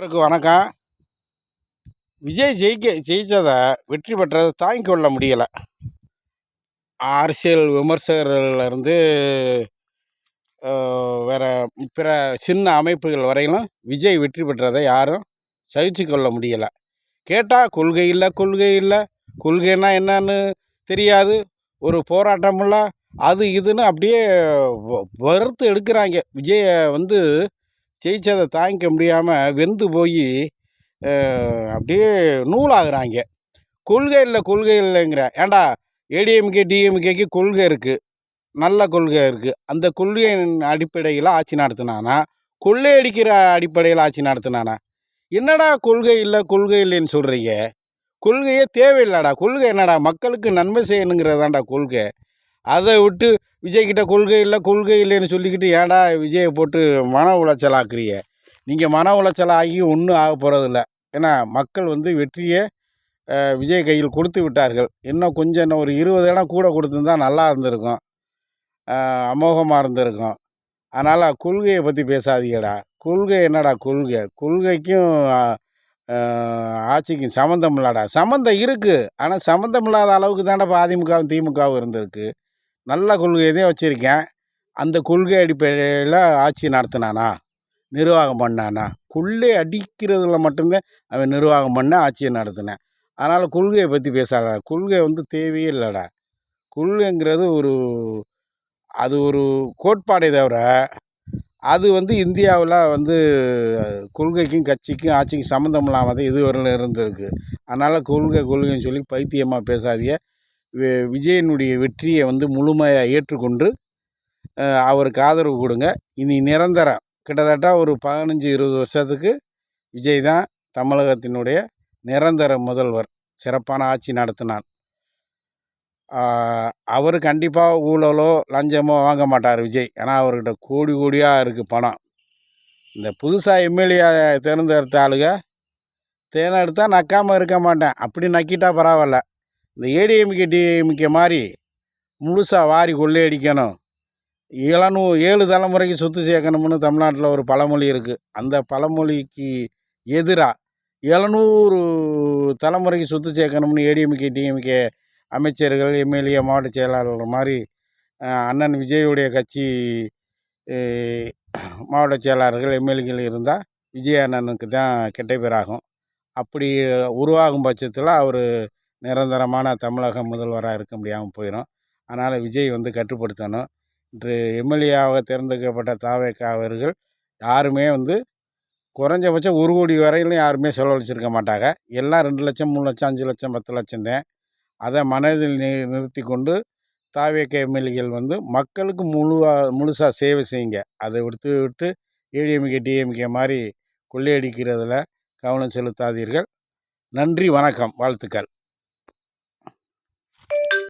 வணக்கம். விஜய் ஜெயிச்சதை வெற்றி பெற்றதை தாங்கிக் கொள்ள முடியலை. அரசியல் விமர்சகர்கள்லேருந்து வேற பிற சின்ன அமைப்புகள் வரையிலும் விஜய் வெற்றி பெற்றதை யாரும் சகிச்சு கொள்ள முடியலை. கேட்டால் கொள்கை இல்லை, கொள்கை இல்லை, கொள்கைன்னா என்னன்னு தெரியாது, ஒரு போராட்டமில்ல, அது இதுன்னு அப்படியே வறுத்து எடுக்கிறாங்க. விஜயை ஜெயிச்சதை தாங்கிக்க முடியாமல் வெந்து போய் அப்படியே நூலாகிறாங்க. கொள்கை இல்லை, கொள்கை இல்லைங்கிற ஏன்டா ஏடிஎம்கே டிஎம்கேக்கு கொள்கை இருக்குது, நல்ல கொள்கை இருக்குது. அந்த கொள்கையின் அடிப்படையில் ஆட்சி நடத்தினானா, கொள்ளையடிக்கிற அடிப்படையில் ஆட்சி நடத்தினானா? என்னடா கொள்கை இல்லை, கொள்கை இல்லைன்னு சொல்கிறீங்க? கொள்கையே தேவையில்லடா. கொள்கை என்னடா? மக்களுக்கு நன்மை செய்யணுங்கிறதாண்டா கொள்கை. அதை விட்டு விஜய்கிட்ட கொள்கை இல்லை, கொள்கை இல்லைன்னு சொல்லிக்கிட்டு ஏன்டா விஜயை போட்டு மன உளைச்சல் ஆக்குறீங்க? நீங்கள் மன உளைச்சல் ஆகி ஒன்றும் ஆக போகிறதில்ல. ஏன்னா மக்கள் வெற்றியை விஜய் கையில் கொடுத்து விட்டார்கள். இன்னும் கொஞ்சம் ஒரு 20 இடம் கூட கொடுத்துருந்தா நல்லா இருந்திருக்கும், அமோகமாக இருந்திருக்கும். அதனால் கொள்கையை பற்றி பேசாதீங்கடா. கொள்கை என்னடா கொள்கை? கொள்கைக்கும் ஆட்சிக்கும் சம்மந்தம் இல்லடா. சம்மந்தம் இருக்குது, ஆனால் சம்மந்தம் இல்லாத அளவுக்கு தாண்டா இப்போ அதிமுகவும் திமுகவும் இருந்திருக்கு. நல்ல கொள்கையை தான் வச்சுருக்கேன். அந்த கொள்கை அடிப்படையில் ஆட்சி நடத்தினானா, நிர்வாகம் பண்ணானா? கொள்ளை அடிக்கிறதுல மட்டும்தான் அவன் நிர்வாகம் பண்ண ஆட்சியை நடத்தினேன். அதனால் கொள்கையை பற்றி பேசாதடா. கொள்கை தேவையே இல்லைடா. கொள்கைங்கிறது அது ஒரு கோட்பாடே தவிர, அது இந்தியாவில் கொள்கைக்கும் கட்சிக்கும் ஆட்சிக்கும் சம்மந்தம் இல்லாமல் தான் இதுவரையிலும் இருந்திருக்கு. அதனால் கொள்கைன்னு சொல்லி பைத்தியமாக பேசாதீங்க. விஜயனுடைய வெற்றியை முழுமையாக ஏற்றுக்கொண்டு அவருக்கு ஆதரவு கொடுங்க. இனி நிரந்தரம் கிட்டத்தட்ட ஒரு 15-20 வருஷத்துக்கு விஜய் தான் தமிழகத்தினுடைய நிரந்தர முதல்வர். சிறப்பான ஆட்சி நடத்தினார். அவர் கண்டிப்பாக ஊழலோ லஞ்சமோ வாங்க மாட்டார் விஜய். ஏன்னா அவர்கிட்ட கோடி கோடியாக இருக்குது பணம். இந்த புதுசாக எம்எல்ஏ தேர்ந்தெடுத்த ஆளுங்க தேர்ந்தெடுத்தா நக்காமல் இருக்க மாட்டேன், அப்படி நக்கிட்டா பரவாயில்ல. இந்த ஏடிஎம்கே டிஎம்கே மாதிரி முழுசாக வாரி கொள்ளையடிக்கணும், 7 தலைமுறைக்கு சொத்து சேர்க்கணும்னு தமிழ்நாட்டில் ஒரு பழமொழி இருக்குது. அந்த பழமொழிக்கு எதிராக 700 தலைமுறைக்கு சொத்து சேர்க்கணும்னு ஏடிஎம்கே டிஎம்கே அமைச்சர்கள், எம்எல்ஏ, மாவட்ட செயலாளர்கள் மாதிரி அண்ணன் விஜயுடைய கட்சி மாவட்ட செயலாளர்கள், எம்எல்ஏக்கள் இருந்தால் விஜய் அண்ணனுக்கு தான் கெட்ட பேராகும். அப்படி உருவாகும் பட்சத்தில் அவர் நிரந்தரமான தமிழக முதல்வராக இருக்க முடியாமல் போயிடும். அதனால் விஜய் கட்டுப்படுத்தணும். இன்று எம்எல்ஏவாக தேர்ந்தெடுக்கப்பட்ட தாவேகா அவர்கள் யாருமே குறைஞ்சபட்சம் 1 கோடி வரையிலும் யாருமே செலவழிச்சிருக்க மாட்டாங்க. எல்லாம் 2 லட்சம், 3 லட்சம், 5 லட்சம், 10 லட்சம் தான். அதை மனதில் நிறுத்தி கொண்டு தாவேகா எம்எல்ஏக்கள் மக்களுக்கு முழுசாக சேவை செய்யுங்க. அதை விட்டு ஏடிஎம்கே டிஎம்கே மாதிரி கொள்ளையடிக்கிறதுல கவனம் செலுத்தாதீர்கள். நன்றி, வணக்கம், வாழ்த்துக்கள்.